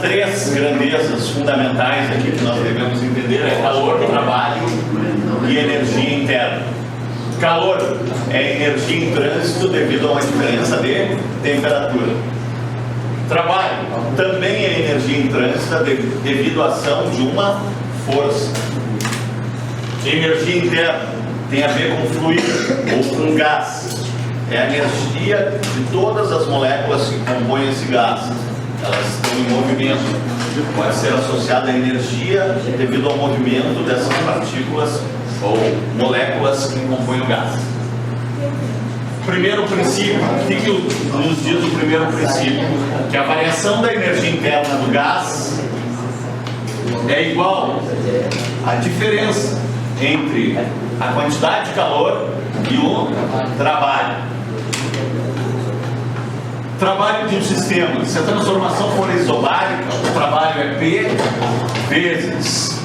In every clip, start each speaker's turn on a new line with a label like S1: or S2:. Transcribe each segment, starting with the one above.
S1: três grandezas fundamentais aqui que nós devemos entender é calor, trabalho e energia interna. Calor é energia em trânsito devido a uma diferença de temperatura. Trabalho também é energia em trânsito devido à ação de uma força. Energia interna tem a ver com fluido ou com gás. É a energia de todas as moléculas que compõem esse gás. Elas estão em movimento. Pode ser associada à energia devido ao movimento dessas partículas ou moléculas que compõem o gás. Primeiro princípio, o que nos diz o primeiro princípio? Que a variação da energia interna do gás é igual à diferença entre a quantidade de calor e o trabalho. Trabalho de um sistema. Se a transformação for isobárica, o trabalho é P vezes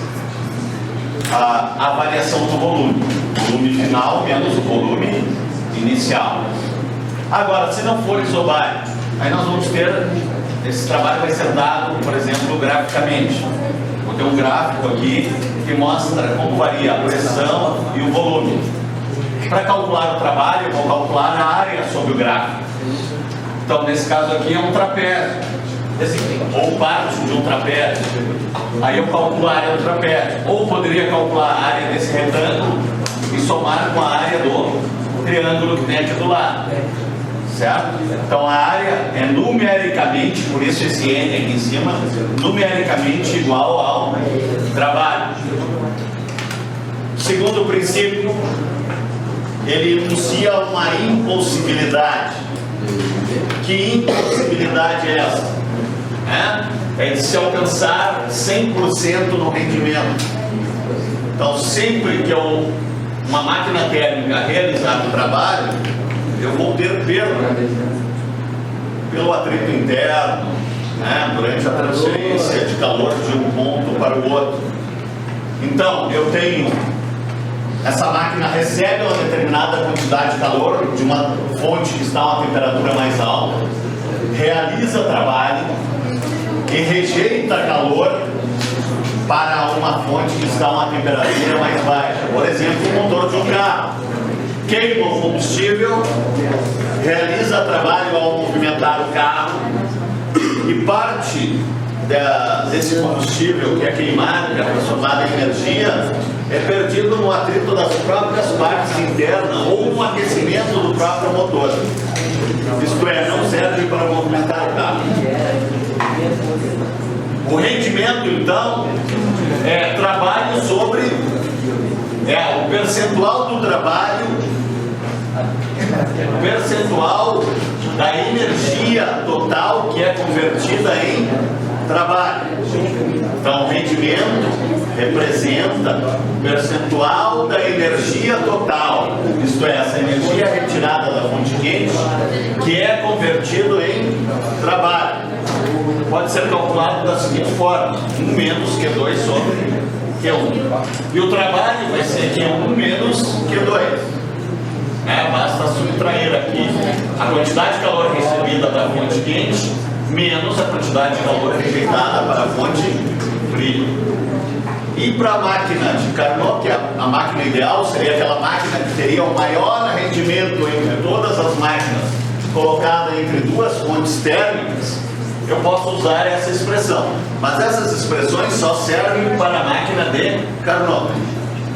S1: a variação do volume. Volume final menos o volume inicial. Agora, se não for isobárico, aí nós vamos ter, esse trabalho vai ser dado, por exemplo, graficamente. Vou ter um gráfico aqui que mostra como varia a pressão e o volume. Para calcular o trabalho, eu vou calcular a área sobre o gráfico. Então, nesse caso aqui é um trapézio, ou parte de um trapézio. Aí eu calculo a área do trapézio. Ou poderia calcular a área desse retângulo e somar com a área do triângulo que tem aqui do lado. Certo? Então a área é numericamente, por isso esse N aqui em cima, numericamente igual ao trabalho. Segundo princípio, ele enuncia uma impossibilidade. Que impossibilidade é essa? É de se alcançar 100% no rendimento. Então sempre que uma máquina térmica realizar o trabalho, eu vou ter perda pelo atrito interno, durante a transferência de calor de um ponto para o outro. Então, eu tenho, essa máquina recebe uma determinada quantidade de calor de uma fonte que está a uma temperatura mais alta, realiza trabalho e rejeita calor para uma fonte que está a uma temperatura mais baixa. Por exemplo, o motor de um carro queima o combustível, realiza trabalho ao movimentar o carro e parte desse combustível que é queimado, que é transformado em energia, é perdido no atrito das próprias partes internas ou no aquecimento do próprio motor. Isto é, não serve para movimentar o carro. O rendimento, então, é trabalho sobre o percentual do trabalho, o percentual da energia total que é convertida em trabalho. Então, o rendimento representa o percentual da energia total, isto é, essa energia retirada da fonte quente, que é convertido em trabalho. Pode ser calculado da seguinte forma: 1 menos Q2 sobre Q1. E o trabalho vai ser Q1 menos Q2. Basta subtrair aqui a quantidade de calor recebida da fonte quente menos a quantidade de calor rejeitada para a fonte fria. E para a máquina de Carnot, que a máquina ideal seria aquela máquina que teria o maior rendimento entre todas as máquinas, colocada entre duas fontes térmicas, eu posso usar essa expressão. Mas essas expressões só servem para a máquina de Carnot.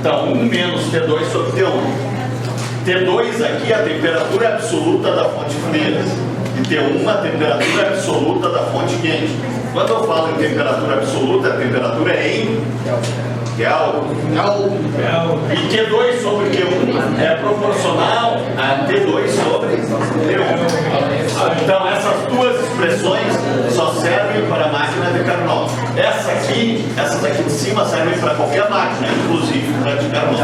S1: Então, 1 menos T2 sobre T1. T2 aqui é a temperatura absoluta da fonte fria. E T1 a temperatura absoluta da fonte quente. Quando eu falo em temperatura absoluta, a temperatura é em Kelvin. E Q2 sobre Q1 é proporcional a T2 sobre T1. Então essas duas expressões só servem para a máquina de Carnot. Essas aqui de cima servem para qualquer máquina, inclusive para a de Carnot.